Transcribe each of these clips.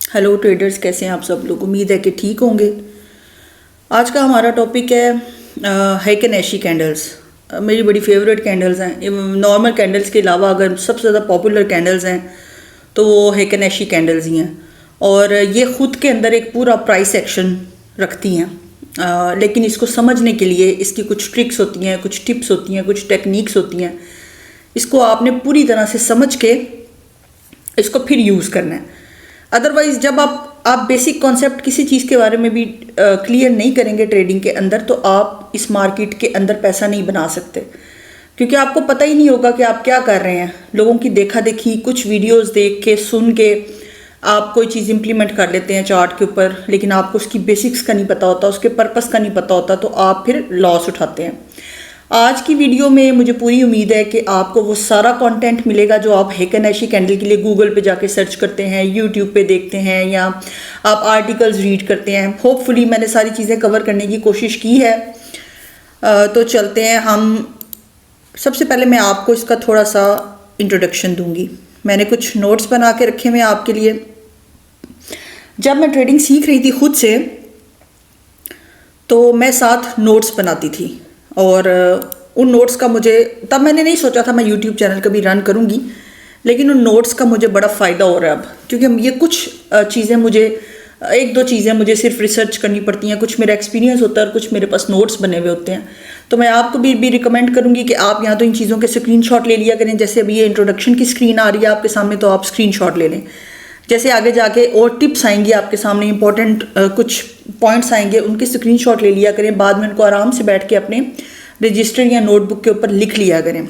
Hello traders, कैसे हैं आप सब लोग। उम्मीद है कि ठीक होंगे। आज का हमारा टॉपिक है हैकन ऐशी कैंडल्स। मेरी बड़ी फेवरेट कैंडल्स हैं। नॉर्मल कैंडल्स के अलावा अगर सबसे ज़्यादा पॉपुलर कैंडल्स हैं तो वो हैकन ऐशी कैंडल्स ही हैं। और ये ख़ुद के अंदर एक पूरा प्राइस एक्शन रखती हैं। लेकिन इसको समझने के लिए इसकी कुछ ट्रिक्स होती हैं, कुछ टिप्स होती हैं, कुछ टेक्निक्स होती हैं। इसको आपने पूरी तरह से समझ के इसको फिर यूज़ करना है। अदरवाइज जब आप बेसिक कॉन्सेप्ट किसी चीज़ के बारे में भी क्लियर नहीं करेंगे ट्रेडिंग के अंदर, तो आप इस मार्केट के अंदर पैसा नहीं बना सकते, क्योंकि आपको पता ही नहीं होगा कि आप क्या कर रहे हैं। लोगों की देखा देखी कुछ वीडियोस देख के सुन के आप कोई चीज़ इंप्लीमेंट कर लेते हैं चार्ट के ऊपर, लेकिन आपको उसकी बेसिक्स का नहीं पता होता, उसके पर्पस का नहीं पता होता, तो आप फिर लॉस उठाते हैं। आज की वीडियो में मुझे पूरी उम्मीद है कि आपको वो सारा कंटेंट मिलेगा जो आप हैकन ऐशी कैंडल के लिए गूगल पे जाके सर्च करते हैं, यूट्यूब पे देखते हैं, या आप आर्टिकल्स रीड करते हैं। होपफुली मैंने सारी चीज़ें कवर करने की कोशिश की है। तो चलते हैं हम। सबसे पहले मैं आपको इसका थोड़ा सा इंट्रोडक्शन दूंगी। मैंने कुछ नोट्स बना के रखे हुए आपके लिए। जब मैं ट्रेडिंग सीख रही थी खुद से, तो मैं साथ नोट्स बनाती थी, और उन नोट्स का मुझे तब मैंने नहीं सोचा था मैं यूट्यूब चैनल कभी रन करूँगी, लेकिन उन नोट्स का मुझे बड़ा फ़ायदा हो रहा है अब, क्योंकि ये कुछ चीज़ें मुझे एक दो चीज़ें मुझे सिर्फ रिसर्च करनी पड़ती हैं, कुछ मेरा एक्सपीरियंस होता है और कुछ मेरे पास नोट्स बने हुए होते हैं। तो मैं आपको भी रिकमेंड करूँगी कि आप यहाँ तो इन चीज़ों के स्क्रीनशॉट ले लिया करें। जैसे अभी ये इंट्रोडक्शन की स्क्रीन आ रही है आपके सामने, तो आप स्क्रीनशॉट ले लें। जैसे आगे जाके और टिप्स आएंगी आपके सामने, इंपॉर्टेंट कुछ पॉइंट्स आएंगे, उनके स्क्रीनशॉट ले लिया करें। बाद में उनको आराम से बैठ के अपने रजिस्टर या नोटबुक के ऊपर लिख लिया करें।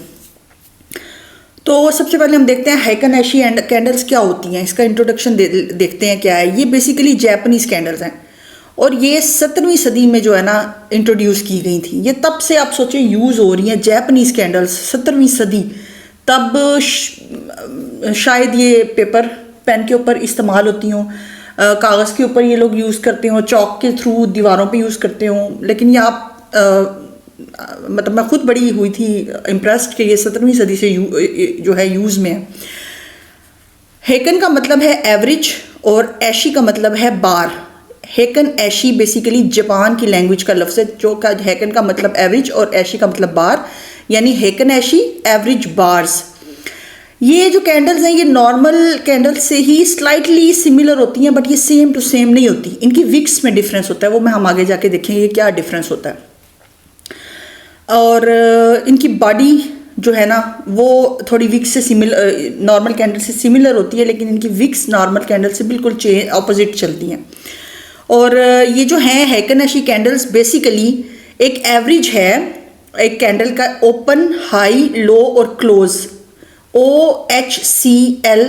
तो सबसे पहले हम देखते हैं हैकन ऐशी कैंडल्स क्या होती हैं। इसका इंट्रोडक्शन देखते हैं क्या है। ये बेसिकली जापानीज कैंडल्स हैं, और ये 17वीं सदी में जो है ना इंट्रोड्यूस की गई थी। ये तब से आप सोचें यूज़ हो रही हैं जापानीज कैंडल्स, 17वीं सदी। तब शायद ये पेपर पेन के ऊपर इस्तेमाल होती हों, कागज़ के ऊपर ये लोग यूज़ करते हों, चौक के थ्रू दीवारों पे यूज़ करते हों। लेकिन ये आप मतलब मैं खुद बड़ी हुई थी इम्प्रेस्ड कि ये 17वीं सदी से जो है यूज़ में है। हैकन का मतलब है एवरेज, और ऐशी का मतलब है बार। हैकन ऐशी बेसिकली जापान की लैंग्वेज का लफ्ज़ है, जो का हैकन का मतलब एवरेज और ऐशी का मतलब बार, यानी हैकन ऐशी एवरेज बार्स। ये जो कैंडल्स हैं ये नॉर्मल कैंडल्स से ही स्लाइटली सिमिलर होती हैं, बट ये सेम टू सेम नहीं होती। इनकी विक्स में डिफरेंस होता है, वो हम आगे जाके देखेंगे क्या डिफरेंस होता है। और इनकी बॉडी जो है ना वो थोड़ी विक्स से नॉर्मल कैंडल से सिमिलर होती है, लेकिन इनकी विक्स नॉर्मल कैंडल से बिल्कुल ऑपोजिट चलती हैं। और ये जो हैं हैकन ऐशी कैंडल्स बेसिकली एक एवरेज है एक कैंडल का, ओपन, हाई, लो और क्लोज, OHCL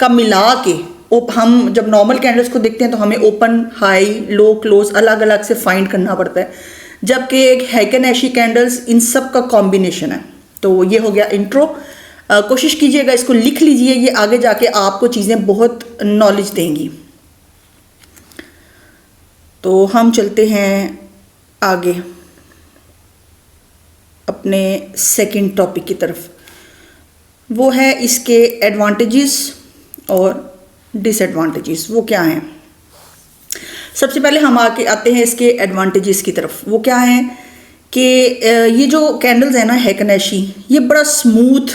का मिला के। हम जब नॉर्मल कैंडल्स को देखते हैं तो हमें ओपन, हाई, लो, क्लोज अलग अलग से फाइंड करना पड़ता है, जबकि एक हैकन ऐशी कैंडल्स इन सब का कॉम्बिनेशन है। तो ये हो गया इंट्रो। कोशिश कीजिएगा इसको लिख लीजिए, ये आगे जाके आपको चीज़ें बहुत नॉलेज देंगी। तो हम चलते हैं आगे अपने सेकंड टॉपिक की तरफ। वो है इसके एडवांटेजेस और डिसएडवांटेजेस। वो क्या हैं? सबसे पहले हम आते हैं इसके एडवांटेजेस की तरफ। वो क्या है कि ये जो कैंडल्स है ना हैकन ऐशी, ये बड़ा स्मूथ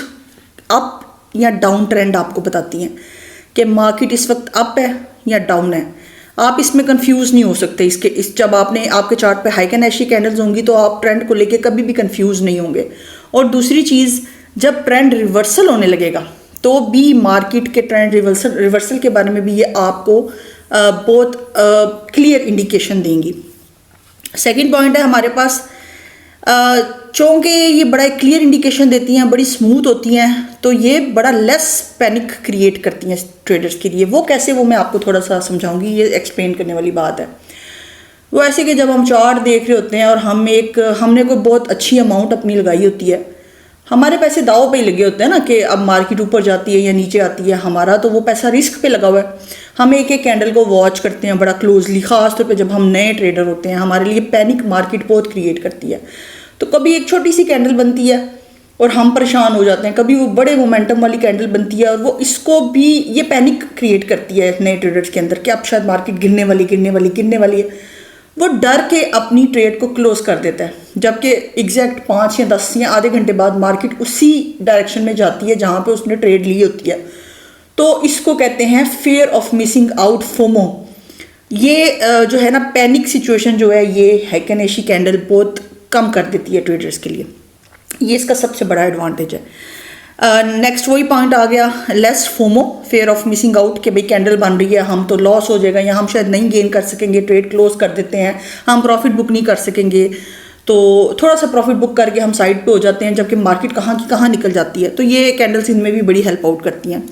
अप या डाउन ट्रेंड आपको बताती हैं कि मार्केट इस वक्त अप है या डाउन है। आप इसमें कंफ्यूज नहीं हो सकते। जब आपके चार्ट पे हैकन ऐशी कैंडल्स होंगी तो आप ट्रेंड को लेके कभी भी कंफ्यूज नहीं होंगे। और दूसरी चीज़, जब ट्रेंड रिवर्सल होने लगेगा तो भी मार्केट के ट्रेंड रिवर्सल के बारे में भी ये आपको बहुत क्लियर इंडिकेशन देंगी। सेकंड पॉइंट है हमारे पास, चूँकि ये बड़ा क्लियर इंडिकेशन देती हैं, बड़ी स्मूथ होती हैं, तो ये बड़ा लेस पैनिक क्रिएट करती हैं ट्रेडर्स के लिए। वो कैसे, वो मैं आपको थोड़ा सा समझाऊंगी। ये एक्सप्लेन करने वाली बात है। वो ऐसे कि जब हम चार्ट देख रहे होते हैं और हमने कोई बहुत अच्छी अमाउंट अपनी लगाई होती है, हमारे पैसे दाव पे ही लगे होते हैं ना कि अब मार्केट ऊपर जाती है या नीचे आती है, हमारा तो वो पैसा रिस्क पे लगा हुआ है। हम एक एक कैंडल को वॉच करते हैं बड़ा क्लोजली, ख़ास तौर पे जब हम नए ट्रेडर होते हैं। हमारे लिए पैनिक मार्केट बहुत क्रिएट करती है। तो कभी एक छोटी सी कैंडल बनती है और हम परेशान हो जाते हैं। कभी वो बड़े मोमेंटम वाली कैंडल बनती है और वो इसको भी ये पैनिक क्रिएट करती है नए ट्रेडर्स के अंदर कि अब शायद मार्केट गिरने वाली है। वो डर के अपनी ट्रेड को क्लोज कर देता है, जबकि एग्जैक्ट 5 या 10 या आधे घंटे बाद मार्केट उसी डायरेक्शन में जाती है जहाँ पे उसने ट्रेड ली होती है। तो इसको कहते हैं fear of missing out, FOMO. ये जो है ना पैनिक सिचुएशन जो है, ये हैकेनेशी कैंडल बहुत कम कर देती है ट्रेडर्स के लिए। ये इसका सबसे बड़ा एडवांटेज है। नेक्स्ट वही पॉइंट आ गया, less FOMO, fair of missing out, कि भाई कैंडल बन रही है, हम तो लॉस हो जाएगा या हम शायद नहीं गेन कर सकेंगे, ट्रेड क्लोज कर देते हैं, हम प्रॉफिट बुक नहीं कर सकेंगे, तो थोड़ा सा प्रॉफिट बुक करके हम साइड पे हो जाते हैं, जबकि मार्केट कहाँ की कहाँ निकल जाती है। तो ये कैंडल्स इनमें भी बड़ी हेल्प आउट करती हैं।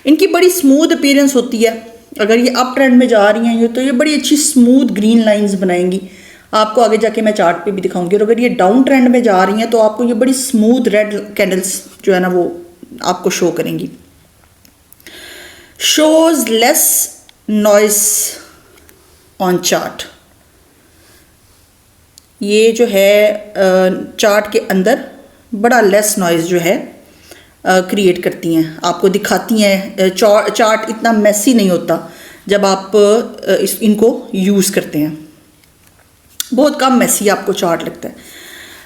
इनकी बड़ी स्मूथ अपीयरेंस होती है। अगर ये अप ट्रेंड में जा रही हैं तो ये बड़ी अच्छी स्मूथ ग्रीन लाइंस बनाएंगी, आपको आगे जाके मैं चार्ट पे भी दिखाऊंगी। और अगर ये डाउन ट्रेंड में जा रही हैं तो आपको ये बड़ी स्मूथ रेड कैंडल्स जो है ना वो आपको शो करेंगी। Shows less noise on chart, ये जो है चार्ट के अंदर बड़ा लेस नॉइज जो है क्रिएट करती हैं, आपको दिखाती हैं। चार्ट इतना मैसी नहीं होता जब आप इनको यूज़ करते हैं, बहुत कम मैसी आपको चार्ट लगता है।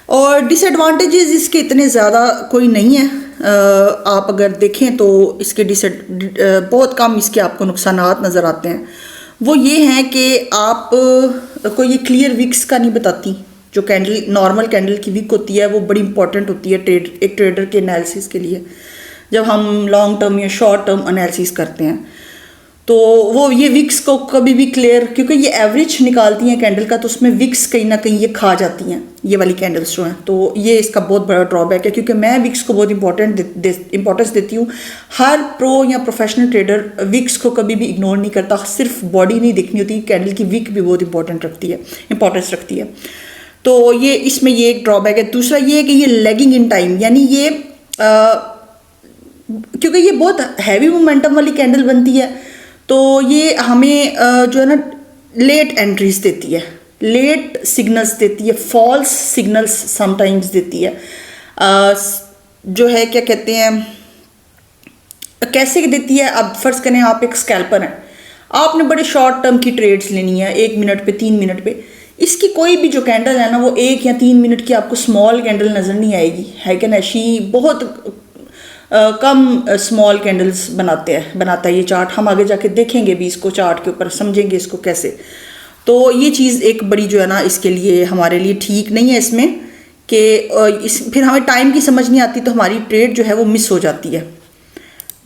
और डिसएडवांटेजेस इसके इतने ज़्यादा कोई नहीं है। आप अगर देखें तो इसके बहुत कम इसके आपको नुकसानात नज़र आते हैं। वो ये हैं कि आप को ये क्लियर विक्स का नहीं बताती। जो कैंडल नॉर्मल कैंडल की विक होती है वो बड़ी इंपॉर्टेंट होती है एक ट्रेडर के एनालिसिस के लिए, जब हम लॉन्ग टर्म या शॉर्ट टर्म एनालिसिस करते हैं। तो वो ये विक्स को कभी भी क्लियर, क्योंकि ये एवरेज निकालती हैं कैंडल का, तो उसमें विक्स कहीं ना कहीं ये खा जाती हैं, ये वाली कैंडल्स जो हैं। तो ये इसका बहुत बड़ा ड्रॉबैक है, क्योंकि मैं विक्स को बहुत इंपॉर्टेंस देती हूँ। हर प्रो या प्रोफेशनल ट्रेडर विक्स को कभी भी इग्नोर नहीं करता। सिर्फ बॉडी नहीं देखनी होती, कैंडल की विक भी बहुत इंपॉर्टेंस रखती है। तो ये इसमें ये एक ड्रॉबैक है। दूसरा ये है कि ये लेगिंग इन टाइम, यानी ये क्योंकि ये बहुत हैवी मोमेंटम वाली कैंडल बनती है, तो ये हमें जो है ना लेट एंट्रीज देती है, लेट सिग्नल्स देती है, फॉल्स सिग्नल्स समटाइम्स देती है। जो है क्या कहते हैं, कैसे देती है। अब फर्ज करें आप एक स्कैल्पर हैं, आपने बड़े शॉर्ट टर्म की ट्रेड्स लेनी है, 1 मिनट पे 3 मिनट पे। इसकी कोई भी जो कैंडल है ना वो 1 या 3 मिनट की आपको स्मॉल कैंडल नज़र नहीं आएगी। हैकेनेशी बहुत कम स्मॉल कैंडल्स बनाता है ये चार्ट। हम आगे जाके देखेंगे भी इसको, चार्ट के ऊपर समझेंगे इसको कैसे। तो ये चीज़ एक बड़ी जो है ना इसके लिए हमारे लिए ठीक नहीं है इसमें, कि फिर हमें टाइम की समझ नहीं आती, तो हमारी ट्रेड जो है वो मिस हो जाती है।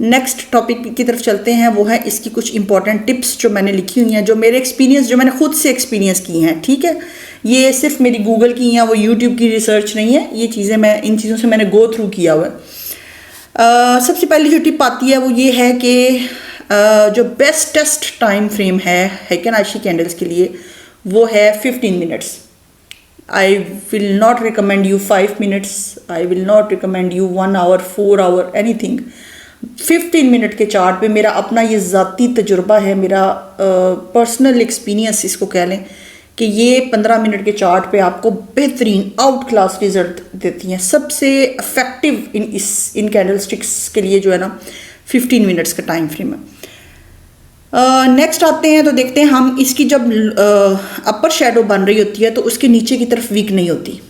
नेक्स्ट टॉपिक की तरफ चलते हैं, वो है इसकी कुछ इंपॉर्टेंट टिप्स जो मैंने लिखी हुई हैं, जो मेरे एक्सपीरियंस, जो मैंने खुद से एक्सपीरियंस की हैं। ठीक है, ये सिर्फ मेरी गूगल की या वो यूट्यूब की रिसर्च नहीं है, ये चीज़ें इन चीज़ों से मैंने गो थ्रू किया हुआ है। सबसे पहली जो टिप आती है वो ये है कि जो बेस्टेस्ट टाइम फ्रेम है हैकेनेशी कैंडल्स के लिए वो है 15 minutes. I will not recommend you 5 minutes, I will not recommend you 1 hour 4 hour anything. 15 minute के चार्ट पे मेरा अपना ये ज़ाती तजुर्बा है, मेरा पर्सनल एक्सपीरियंस इसको कह लें, कि ये 15 मिनट के चार्ट पे आपको बेहतरीन आउट क्लास रिजल्ट देती हैं। सबसे इफेक्टिव इन कैंडल स्टिक्स के लिए जो है ना 15 मिनट्स का टाइम फ्रेम है। नेक्स्ट आते हैं तो देखते हैं हम, इसकी जब अपर शेडो बन रही होती है तो उसके नीचे की तरफ वीक नहीं होती,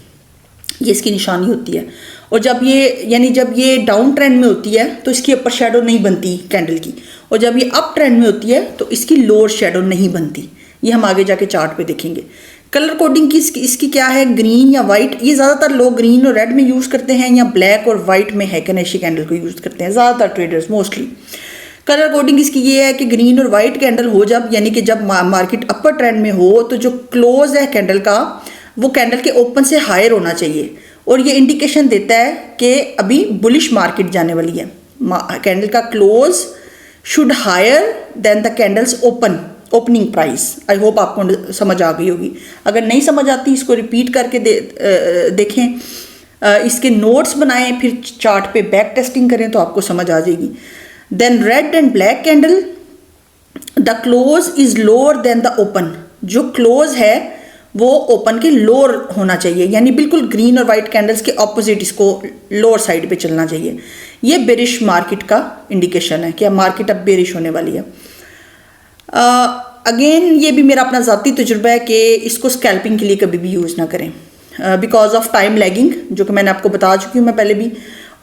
ये इसकी निशानी होती है। और जब ये डाउन ट्रेंड में होती है तो इसकी अपर शेडो नहीं बनती कैंडल की, और जब ये अप ट्रेंड में होती है तो इसकी लोअर शेडो नहीं बनती। ये हम आगे जाके चार्ट पे देखेंगे। कलर कोडिंग की इसकी क्या है, ग्रीन या वाइट। ये ज़्यादातर लोग ग्रीन और रेड में यूज़ करते हैं, या ब्लैक और वाइट में हैकेनेशी कैंडल को यूज़ करते हैं ज़्यादातर ट्रेडर्स मोस्टली। कलर कोडिंग इसकी ये है कि ग्रीन और वाइट कैंडल हो जब, यानी कि जब मार्केट अपर ट्रेंड में हो, तो जो क्लोज है कैंडल का वो कैंडल के ओपन से हायर होना चाहिए, और ये इंडिकेशन देता है कि अभी बुलिश मार्केट जाने वाली है। कैंडल का close should higher than the candles opening price. I hope आपको समझ आ गई होगी। अगर नहीं समझ आती इसको रिपीट करके देखें, इसके नोट्स बनाएं, फिर चार्ट पे बैक टेस्टिंग करें तो आपको समझ आ जाएगी। Then red and black candle, the close is lower than the open. जो क्लोज है वो ओपन के लोअर होना चाहिए, यानी बिल्कुल ग्रीन और वाइट कैंडल्स के ऑपोजिट इसको लोअर साइड पे चलना चाहिए। ये बेरिश मार्केट का इंडिकेशन है कि मार्केट अब बेरिश होने वाली है। अगेन ये भी मेरा अपना ज़ाती तजुर्बा है कि इसको स्कैल्पिंग के लिए कभी भी यूज़ ना करें, बिकॉज ऑफ टाइम लैगिंग, जो कि मैंने आपको बता चुकी हूँ मैं पहले भी।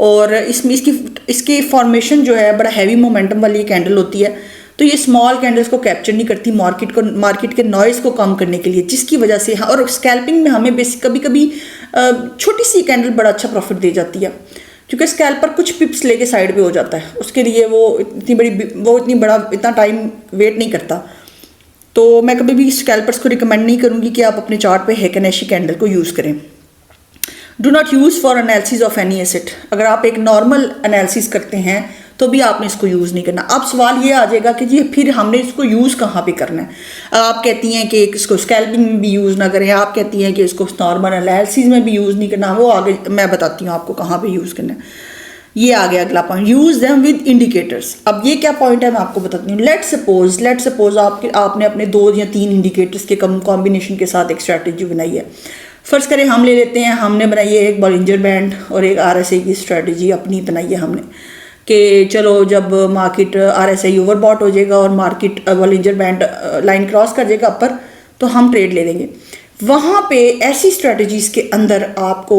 और इसमें इसकी फॉर्मेशन जो है बड़ा हैवी मोमेंटम वाली कैंडल होती है, तो ये स्मॉल कैंडल्स को कैप्चर नहीं करती मार्केट के नॉइज़ को कम करने के लिए, जिसकी वजह से और स्कैल्पिंग में हमें बेसिक कभी कभी छोटी सी कैंडल बड़ा अच्छा प्रॉफिट दे जाती है, क्योंकि स्कैल्पर कुछ पिप्स लेके साइड पे हो जाता है, उसके लिए वो इतना टाइम वेट नहीं करता। तो मैं कभी भी स्कैल्पर्स को रिकमेंड नहीं करूँगी कि आप अपने चार्ट पे हेकेनेशी कैंडल को यूज़ करें। Do not use for analysis of any asset. अगर आप एक नॉर्मल एनालिसिस करते हैं तो भी आपने इसको यूज़ नहीं करना। अब सवाल ये आ जाएगा कि जी फिर हमने इसको यूज़ कहाँ पे करना है। आप कहती हैं कि इसको स्कैल्पिंग में भी यूज़ ना करें, आप कहती हैं कि इसको नॉर्मल एनालिसिस में भी यूज़ नहीं करना, वो आगे मैं बताती हूँ आपको कहाँ पे यूज़ करना है। ये आ गया अगला point, use them with indicators. अब ये क्या पॉइंट है मैं आपको बताती हूँ। लेट सपोज आपने अपने 2 या 3 इंडिकेटर्स के कॉम्बिनेशन के साथ एक स्ट्रैटेजी बनाई है। फ़र्ज़ करें हम ले लेते हैं, हमने बनाई है एक बॉलिंजर बैंड और एक RSI की स्ट्रैटेजी अपनी बनाई है हमने, कि चलो जब मार्केट RSI ओवरबॉट हो जाएगा और market Bollinger band line cross कर जाएगा अपर, तो हम ट्रेड ले लेंगे। वहाँ पे ऐसी स्ट्रैटेजीज़ के अंदर आपको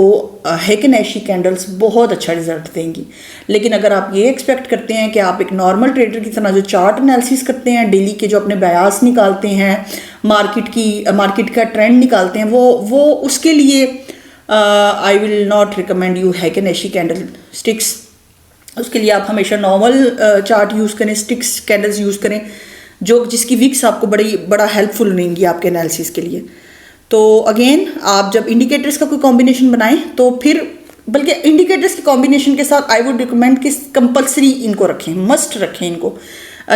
हेकेनेशी कैंडल्स बहुत अच्छा रिजल्ट देंगी। लेकिन अगर आप ये एक्सपेक्ट करते हैं कि आप एक नॉर्मल ट्रेडर की तरह जो चार्ट एनालिसिस करते हैं, डेली के जो अपने बयास निकालते हैं, मार्केट का ट्रेंड निकालते हैं, वो उसके लिए I will not recommend you heikin ashi candle sticks. उसके लिए आप हमेशा नॉर्मल चार्ट यूज़ करें, स्टिक्स कैंडल्स यूज़ करें, जिसकी विक्स आपको बड़ा हेल्पफुल रहेंगी आपके एनालिसिस के लिए। तो अगेन आप जब इंडिकेटर्स का कोई कॉम्बिनेशन बनाएं तो फिर, बल्कि इंडिकेटर्स के कॉम्बिनेशन के साथ आई वुड रिकमेंड कि कंपलसरी इनको रखें, मस्ट रखें इनको,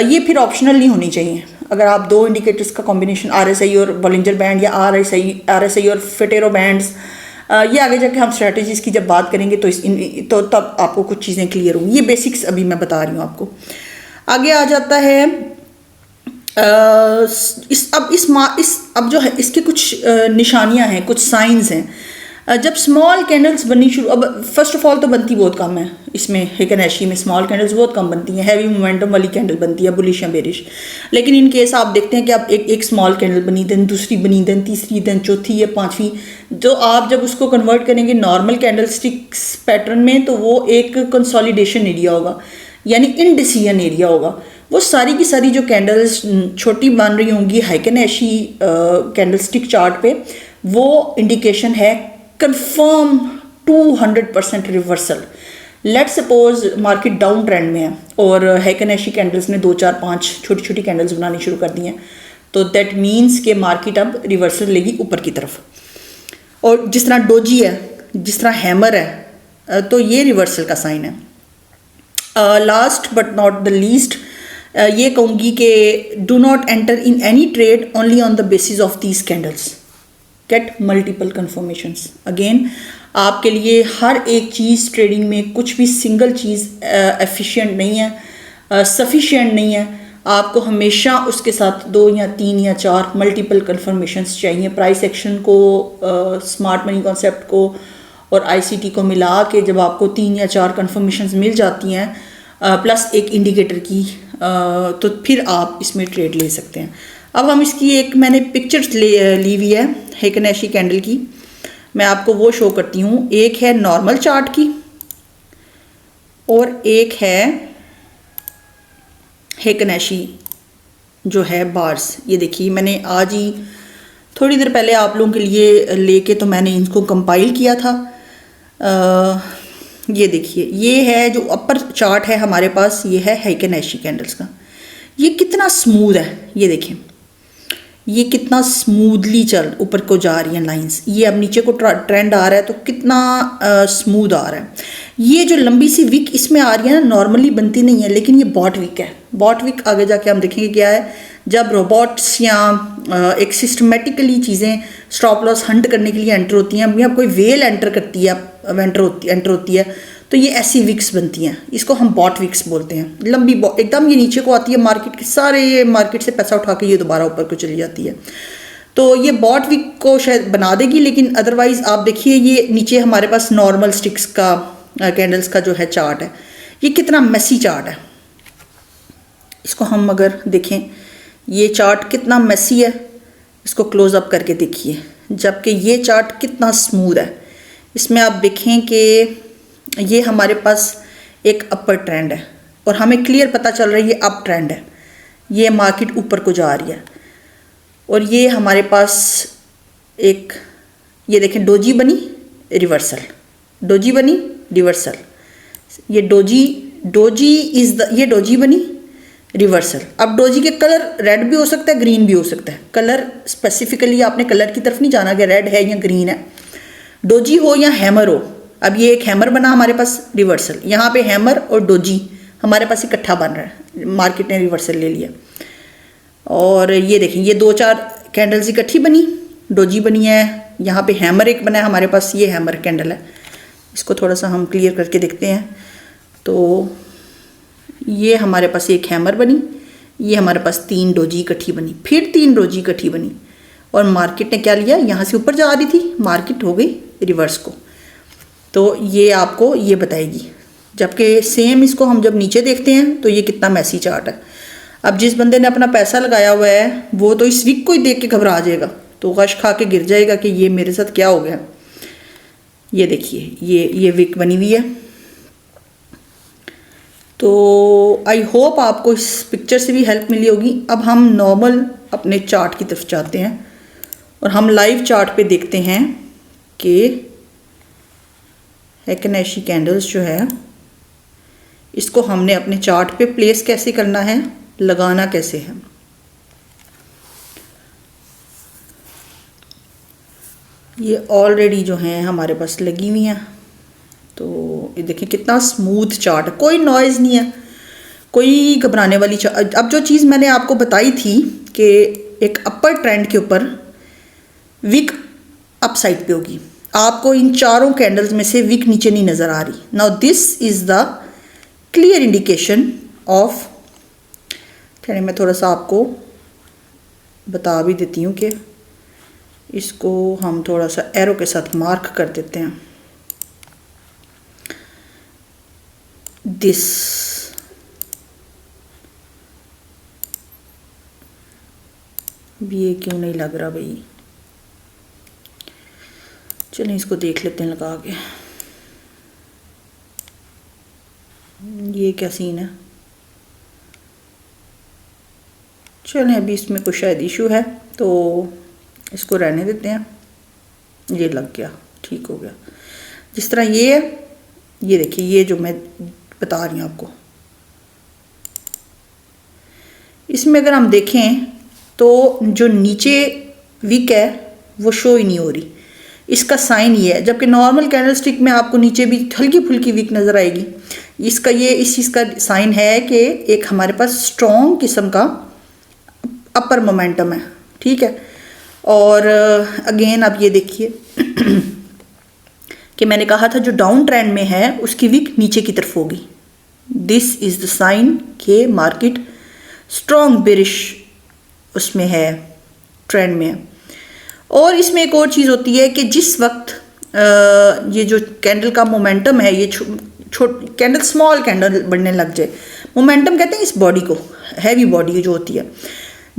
ये फिर ऑप्शनल नहीं होनी चाहिए। अगर आप 2 इंडिकेटर्स का कॉम्बिनेशन RSI और बॉलिंजर बैंड या RSI और फिटेरो बैंड्स, ये आगे जाके हम स्ट्रैटेजीज की जब बात करेंगे तो तब आपको कुछ चीज़ें क्लियर होंगी। ये बेसिक्स अभी मैं बता रही हूँ आपको। आगे आ जाता है अब जो है इसके कुछ निशानियां हैं, कुछ साइंस हैं। जब स्मॉल कैंडल्स बननी शुरू, अब फर्स्ट ऑफ ऑल तो बनती बहुत कम है इसमें, हेकेनेशी में स्मॉल कैंडल्स बहुत कम बनती हैं, हैवी मोमेंटम वाली कैंडल बनती है बुलिश या बेरिश। लेकिन इन केस आप देखते हैं कि आप एक स्मॉल कैंडल बनी, देन दूसरी बनी, देन तीसरी, देन चौथी या पांचवी, जो आप जब उसको कन्वर्ट करेंगे नॉर्मल कैंडल स्टिक्स पैटर्न में, तो वो एक कंसोलिडेशन एरिया होगा, यानी इनडिसीजन एरिया होगा। वो सारी की सारी जो कैंडल्स छोटी बन रही होंगी हेकेनेशी कैंडल स्टिक चार्ट पे, वो इंडिकेशन है confirm 200% reversal. Let suppose market down trend में है और हेकेनेशी कैंडल्स ने 2 4 5 छोटी छोटी कैंडल्स बनानी शुरू कर दी हैं, तो दैट मीन्स कि मार्केट अब रिवर्सल लेगी ऊपर की तरफ। और जिस तरह डोजी है, जिस तरह हैमर है, तो ये रिवर्सल का साइन है। Last but not the least, ये कहूँगी कि do not enter in any trade only on the basis of these candles, get multiple confirmations. Again आपके लिए हर एक चीज़ ट्रेडिंग में, कुछ भी सिंगल चीज़ एफिशिएंट नहीं है, सफिशिएंट नहीं है। आपको हमेशा उसके साथ 2 या 3 या 4 मल्टीपल कन्फर्मेशंस चाहिए। प्राइस एक्शन को, स्मार्ट मनी कॉन्सेप्ट को और ICT को मिला के जब आपको 3 या 4 कन्फर्मेशंस मिल जाती हैं, प्लस एक इंडिकेटर की, तो फिर आप इसमें ट्रेड ले सकते हैं। अब हम इसकी एक मैंने पिक्चर्स ली हुई है हेकेनेशी कैंडल की, मैं आपको वो शो करती हूँ। एक है नॉर्मल चार्ट की और एक है हेकेनेशी जो है बार्स। ये देखिए, मैंने आज ही थोड़ी देर पहले आप लोगों के लिए लेके तो मैंने इनको कंपाइल किया था। ये देखिए, ये है जो अपर चार्ट है हमारे पास, ये है हेकेनेशी कैंडल्स का। ये कितना स्मूथ है, ये देखें, ये कितना स्मूथली चल ऊपर को जा रही हैं लाइंस। ये अब नीचे को ट्रेंड आ रहा है तो कितना स्मूथ आ रहा है। ये जो लंबी सी विक इसमें आ रही है ना, नॉर्मली बनती नहीं है, लेकिन ये बॉट विक है। बॉट विक आगे जाके हम देखेंगे क्या है, जब रोबोट्स या एक सिस्टमेटिकली चीज़ें स्टॉप लॉस हंट करने के लिए एंटर होती हैं, या कोई वेल एंटर करती है, एंटर होती है, तो ये ऐसी विक्स बनती हैं। इसको हम बॉट विक्स बोलते हैं। लंबी एकदम ये नीचे को आती है, मार्केट के सारे मार्केट से पैसा उठा के ये दोबारा ऊपर को चली जाती है। तो ये बॉट वीक को शायद बना देगी, लेकिन अदरवाइज़ आप देखिए ये नीचे हमारे पास नॉर्मल स्टिक्स का कैंडल्स का जो है चार्ट है, ये कितना मेसी चार्ट है। इसको हम अगर देखें, ये चार्ट कितना मेसी है, इसको क्लोज अप करके देखिए, जबकि ये चार्ट कितना स्मूथ है। इसमें आप देखें कि ये हमारे पास एक अपर ट्रेंड है और हमें क्लियर पता चल रहा है ये अप ट्रेंड है, ये मार्केट ऊपर को जा रही है। और ये हमारे पास एक, ये देखें डोजी बनी रिवर्सल, डोजी बनी रिवर्सल, ये डोजी बनी रिवर्सल। अब डोजी के कलर रेड भी हो सकता है, ग्रीन भी हो सकता है। कलर स्पेसिफिकली आपने कलर की तरफ नहीं जाना कि रेड है या ग्रीन है, डोजी हो या हैमर हो। अब ये एक हैमर बना हमारे पास रिवर्सल, यहाँ पे हैमर और डोजी हमारे पास इकट्ठा बन रहा है, मार्केट ने रिवर्सल ले लिया। और ये देखें, ये 2-4 कैंडल्स इकट्ठी बनी, डोजी बनी है, यहाँ पे हैमर एक बना है हमारे पास, ये हैमर कैंडल है। इसको थोड़ा सा हम क्लियर करके देखते हैं। तो ये हमारे पास एक हैमर बनी, ये हमारे पास 3 डोजी इकट्ठी बनी, फिर 3 डोजी इकट्ठी बनी, और मार्केट ने क्या लिया, यहाँ से ऊपर जा रही थी, मार्केट हो गई रिवर्स को। तो ये आपको ये बताएगी। जबकि सेम इसको हम जब नीचे देखते हैं तो ये कितना मैसी चार्ट है। अब जिस बंदे ने अपना पैसा लगाया हुआ है वो तो इस वीक को ही देख के घबरा जाएगा, तो गश खा के गिर जाएगा कि ये मेरे साथ क्या हो गया। ये देखिए ये वीक बनी हुई है। तो आई होप आपको इस पिक्चर से भी हेल्प मिली होगी। अब हम नॉर्मल अपने चार्ट की तरफ जाते हैं और हम लाइव चार्ट पे देखते हैं कि हैकेनेशी कैंडल्स जो है इसको हमने अपने चार्ट पे प्लेस कैसे करना है, लगाना कैसे है। ये ऑलरेडी जो है हमारे पास लगी हुई हैं। तो ये देखिए कितना स्मूथ चार्ट है, कोई नॉइज़ नहीं है, कोई घबराने वाली चार्ट। अब जो चीज़ मैंने आपको बताई थी कि एक अपर ट्रेंड के ऊपर विक अप साइड पे होगी, आपको इन चारों कैंडल्स में से विक नीचे नहीं नज़र आ रही। Now this is the clear indication of, चलिए मैं थोड़ा सा आपको बता भी देती हूँ कि इसको हम थोड़ा सा एरो के साथ मार्क कर देते हैं। दिस भी ये क्यों नहीं लग रहा भाई, चलिए इसको देख लेते हैं लगा के। ये क्या सीन है, चलें अभी इसमें कुछ शायद इशू है तो इसको रहने देते हैं। ये लग गया, ठीक हो गया। जिस तरह ये है, ये देखिए ये जो मैं बता रही हूँ आपको, इसमें अगर हम देखें तो जो नीचे विक है वो शो ही नहीं हो रही, इसका साइन ये है। जबकि नॉर्मल कैंडल स्टिक में आपको नीचे भी हल्की फुल्की विक नज़र आएगी, इसका ये इस चीज़ का साइन है कि एक हमारे पास स्ट्रॉन्ग किस्म का अपर मोमेंटम है, ठीक है। और अगेन आप ये देखिए कि मैंने कहा था जो डाउन ट्रेंड में है उसकी विक नीचे की तरफ होगी। दिस इज़ द साइन कि मार्केट स्ट्रॉन्ग बेरिश उसमें है, ट्रेंड में है। और इसमें एक और चीज़ होती है कि जिस वक्त ये जो कैंडल का मोमेंटम है, ये कैंडल स्मॉल कैंडल बनने लग जाए, मोमेंटम कहते हैं इस बॉडी को, हैवी बॉडी जो होती है,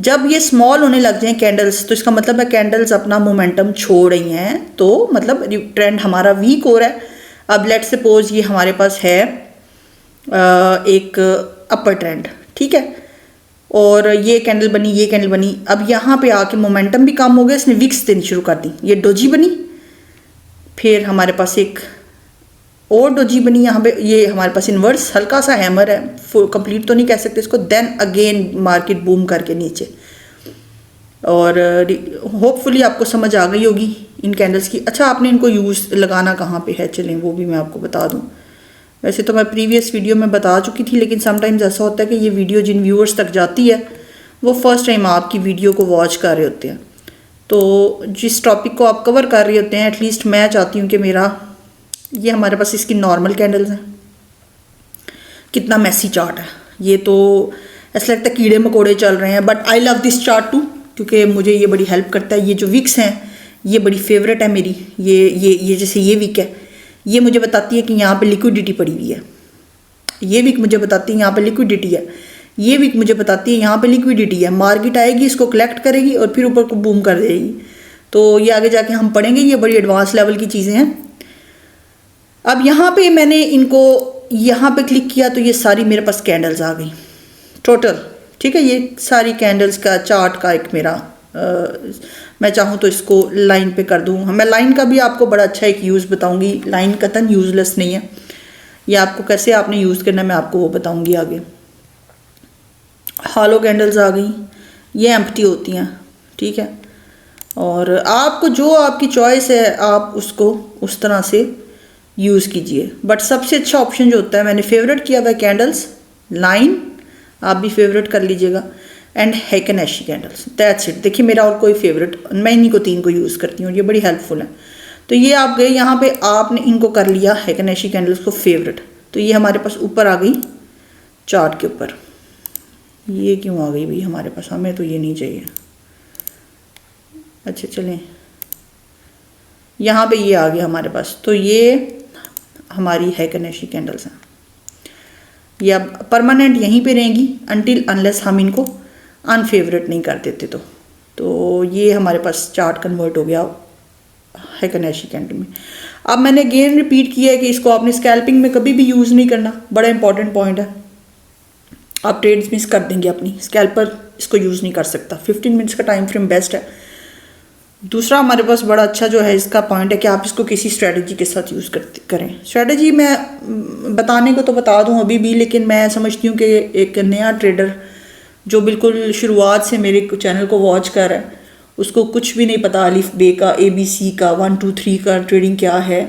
जब ये स्मॉल होने लग जाए कैंडल्स तो इसका मतलब है कैंडल्स अपना मोमेंटम छोड़ रही हैं, तो मतलब ट्रेंड हमारा वीक हो रहा है। अब लेट्स सपोज ये हमारे पास है एक अपर ट्रेंड, ठीक है, और ये कैंडल बनी, ये कैंडल बनी। अब यहाँ पे आके मोमेंटम भी कम हो गया, इसने विक्स देनी शुरू कर दी, ये डोजी बनी, फिर हमारे पास एक और डोजी बनी, यहाँ पे ये हमारे पास इन्वर्स हल्का सा हैमर है, फुल कंप्लीट तो नहीं कह सकते इसको। देन अगेन मार्केट बूम करके नीचे। और होपफुली आपको समझ आ गई होगी इन कैंडल्स की। अच्छा, आपने इनको यूज़ लगाना कहाँ पे है, चलें वो भी मैं आपको बता दूँ। वैसे तो मैं प्रीवियस वीडियो में बता चुकी थी, लेकिन समटाइम्स ऐसा होता है कि ये वीडियो जिन व्यूअर्स तक जाती है वो फर्स्ट टाइम आपकी वीडियो को वॉच कर रहे होते हैं। तो जिस टॉपिक को आप कवर कर रहे होते हैं, एटलीस्ट मैं चाहती हूँ कि मेरा ये हमारे पास इसकी नॉर्मल कैंडल्स हैं, कितना मैसी चार्ट है, ये तो ऐसा लगता है कीड़े मकोड़े चल रहे हैं। But I love this chart too, क्योंकि मुझे ये बड़ी हेल्प करता है। ये जो विक्स हैं ये बड़ी फेवरेट है मेरी। ये जैसे ये विक है, ये मुझे बताती है कि यहाँ पे लिक्विडिटी पड़ी हुई है। ये विक मुझे बताती है यहाँ पे लिक्विडिटी है। ये विक मुझे बताती है यहाँ पे लिक्विडिटी है। मार्केट आएगी, इसको कलेक्ट करेगी और फिर ऊपर को बूम कर देगी। तो ये आगे जाके हम पढ़ेंगे, ये बड़ी एडवांस लेवल की चीज़ें हैं। अब यहाँ पे मैंने इनको यहाँ पे क्लिक किया तो ये सारी मेरे पास कैंडल्स आ गई टोटल, ठीक है। ये सारी कैंडल्स का चार्ट का एक मेरा मैं चाहूँ तो इसको लाइन पे कर दूँ। मैं लाइन का भी आपको बड़ा अच्छा एक यूज़ बताऊँगी। लाइन कतन यूज़लेस नहीं है, ये आपको कैसे आपने यूज़ करना है मैं आपको वो बताऊँगी आगे। हॉलो कैंडल्स आ गई, ये एम्प्टी होती हैं, ठीक है। और आपको जो आपकी चॉइस है आप उसको उस तरह से यूज़ कीजिए। बट सबसे अच्छा ऑप्शन जो होता है, मैंने फेवरेट किया हुआ है कैंडल्स, लाइन आप भी फेवरेट कर लीजिएगा, एंड हैकेनेशी कैंडल्स, दैट्स इट। देखिए मेरा और कोई फेवरेट, मैं इन्हीं को 3 को यूज़ करती हूँ, ये बड़ी हेल्पफुल है। तो ये आप गए यहाँ पे, आपने इनको कर लिया हैकेनेशी कैंडल्स को फेवरेट, तो ये हमारे पास ऊपर आ गई चार्ट के ऊपर। ये क्यों आ गई भाई हमारे पास, हमें तो ये नहीं चाहिए। अच्छा चलें, यहाँ पे ये आ गया हमारे पास, तो ये हमारी हैकेनेशी कैंडल्स हैं। ये अब परमानेंट यहीं पे रहेंगी अनटिल अनलेस हम इनको अनफेवरेट नहीं कर देते। तो ये हमारे पास चार्ट कन्वर्ट हो गया हैकेनेशी कैंडल में। अब मैंने अगेन रिपीट किया है कि इसको आपने स्कैल्पिंग में कभी भी यूज़ नहीं करना, बड़ा इंपॉर्टेंट पॉइंट है। आप ट्रेड्स मिस कर देंगे अपनी, स्कैल्पर इसको यूज़ नहीं कर सकता। 15 मिनट्स का टाइम फ्रेम बेस्ट है। दूसरा हमारे पास बड़ा अच्छा जो है इसका पॉइंट है कि आप इसको किसी स्ट्रेटजी के साथ यूज़ करें। स्ट्रेटजी मैं बताने को तो बता दूं अभी भी, लेकिन मैं समझती हूँ कि एक नया ट्रेडर जो बिल्कुल शुरुआत से मेरे चैनल को वॉच कर रहा है, उसको कुछ भी नहीं पता अलिफ बे का, ABC का, 1 2 3 का ट्रेडिंग क्या है,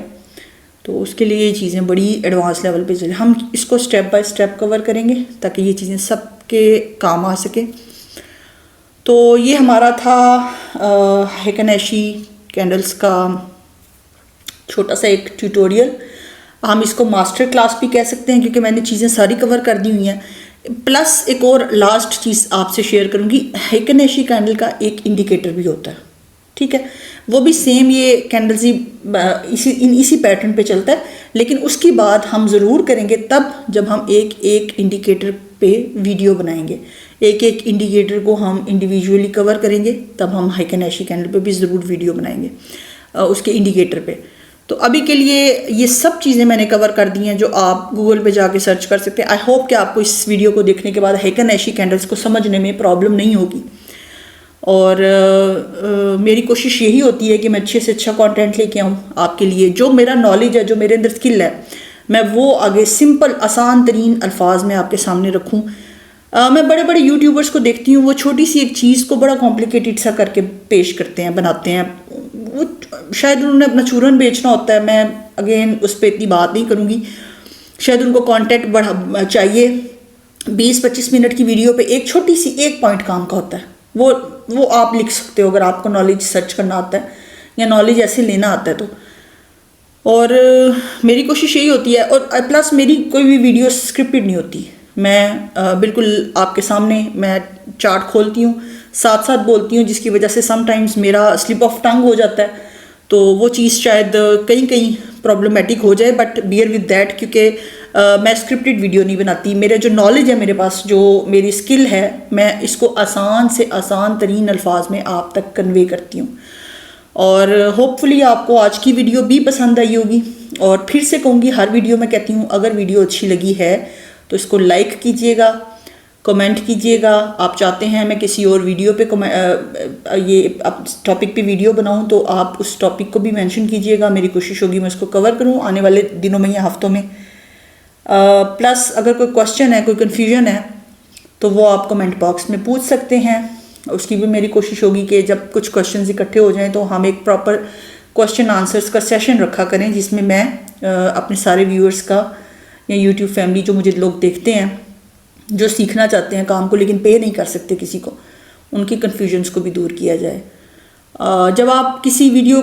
तो उसके लिए ये चीज़ें बड़ी एडवांस लेवल पे चले। हम इसको स्टेप बाय स्टेप कवर करेंगे ताकि ये चीज़ें सबके काम आ सके। तो ये हमारा था हैकेनेशी कैंडल्स का छोटा सा एक ट्यूटोरियल। हम इसको मास्टर क्लास भी कह सकते हैं क्योंकि मैंने चीज़ें सारी कवर कर दी हुई हैं। प्लस एक और लास्ट चीज़ आपसे शेयर करूँगी, हैकेनेशी कैंडल का एक इंडिकेटर भी होता है, ठीक है। वो भी सेम ये कैंडल्स ही इसी पैटर्न पे चलता है, लेकिन उसकी बात हम ज़रूर करेंगे तब जब हम एक एक इंडिकेटर पे वीडियो बनाएंगे। एक एक इंडिकेटर को हम इंडिविजुअली कवर करेंगे, तब हम हैकेनेशी कैंडल पे भी ज़रूर वीडियो बनाएंगे उसके इंडिकेटर पे। तो अभी के लिए ये सब चीज़ें मैंने कवर कर दी हैं जो आप गूगल पे जाके सर्च कर सकते हैं। आई होप कि आपको इस वीडियो को देखने के बाद हैकेनेशी कैंडल्स को समझने में प्रॉब्लम नहीं होगी। और मेरी कोशिश यही होती है कि मैं अच्छे से अच्छा कंटेंट लेके आऊँ आपके लिए। जो मेरा नॉलेज है, जो मेरे अंदर स्किल है, मैं वो आगे सिंपल आसान तरीन अल्फाज में आपके सामने रखूँ। मैं बड़े बड़े यूट्यूबर्स को देखती हूँ, वो छोटी सी एक चीज़ को बड़ा कॉम्प्लिकेटेड सा करके पेश करते हैं, बनाते हैं। वो शायद उन्होंने अपना चूरन बेचना होता है। मैं अगेन उस पर इतनी बात नहीं करूँगी। शायद उनको कंटेंट बढ़ा चाहिए। 20-25 मिनट की वीडियो पे एक छोटी सी एक पॉइंट काम का होता है, वो आप लिख सकते हो अगर आपको नॉलेज सर्च करना आता है या नॉलेज ऐसे लेना आता है तो। और मेरी कोशिश यही होती है। और प्लस मेरी कोई भी वीडियो स्क्रिप्टेड नहीं होती। मैं बिल्कुल आपके सामने मैं चार्ट खोलती हूँ, साथ साथ बोलती हूँ, जिसकी वजह से समटाइम्स मेरा स्लिप ऑफ टंग हो जाता है, तो वो चीज़ शायद कहीं प्रॉब्लमेटिक हो जाए। बट बियर विद दैट, क्योंकि मैं स्क्रिप्टेड वीडियो नहीं बनाती। मेरे जो नॉलेज है मेरे पास, जो मेरी स्किल है, मैं इसको आसान से आसान तरीन अल्फाज में आप तक कन्वे करती हूँ। और होपफुली आपको आज की वीडियो भी पसंद आई होगी। और फिर से कहूँगी, हर वीडियो में कहती हूँ, अगर वीडियो अच्छी लगी है तो इसको लाइक कीजिएगा, कमेंट कीजिएगा। आप चाहते हैं मैं किसी और वीडियो पे ये टॉपिक पे वीडियो बनाऊं तो आप उस टॉपिक को भी मेंशन कीजिएगा। मेरी कोशिश होगी मैं उसको कवर करूं आने वाले दिनों में या हफ्तों में। प्लस अगर कोई क्वेश्चन है, कोई कन्फ्यूजन है, तो वो आप कमेंट बॉक्स में पूछ सकते हैं। उसकी भी मेरी कोशिश होगी कि जब कुछ क्वेश्चन इकट्ठे हो जाएँ तो हम एक प्रॉपर क्वेश्चन आंसर्स का सेशन रखा करें, जिसमें मैं अपने सारे व्यूअर्स का या यूट्यूब फैमिली जो मुझे लोग देखते हैं, जो सीखना चाहते हैं काम को लेकिन पे नहीं कर सकते किसी को, उनकी कन्फ्यूजन्स को भी दूर किया जाए। जब आप किसी वीडियो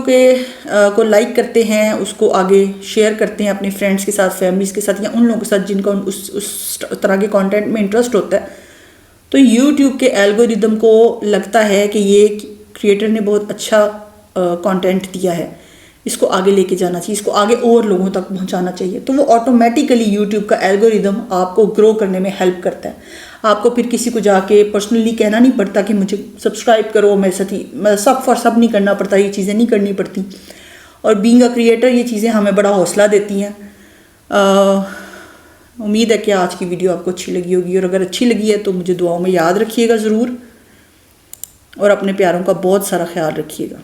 को लाइक करते हैं, उसको आगे शेयर करते हैं अपने फ्रेंड्स के साथ, फैमिलीज़ के साथ, या उन लोगों के साथ जिनका उस तरह के कंटेंट में इंटरेस्ट होता है, तो यूट्यूब के एल्गोरिदम को लगता है कि ये क्रिएटर ने बहुत अच्छा कंटेंट दिया है, इसको आगे लेके जाना चाहिए, इसको आगे और लोगों तक पहुंचाना चाहिए, तो वो ऑटोमेटिकली यूट्यूब का एल्गोरिदम आपको ग्रो करने में हेल्प करता है। आपको फिर किसी को जाके पर्सनली कहना नहीं पड़ता कि मुझे सब्सक्राइब करो, मेरे साथ ही सब फॉर सब नहीं करना पड़ता, ये चीज़ें नहीं करनी पड़ती। और बीइंग अ क्रिएटर ये चीज़ें हमें बड़ा हौसला देती हैं। उम्मीद है कि आज की वीडियो आपको अच्छी लगी होगी, और अगर अच्छी लगी है तो मुझे दुआओं में याद रखिएगा ज़रूर, और अपने प्यारों का बहुत सारा ख्याल रखिएगा।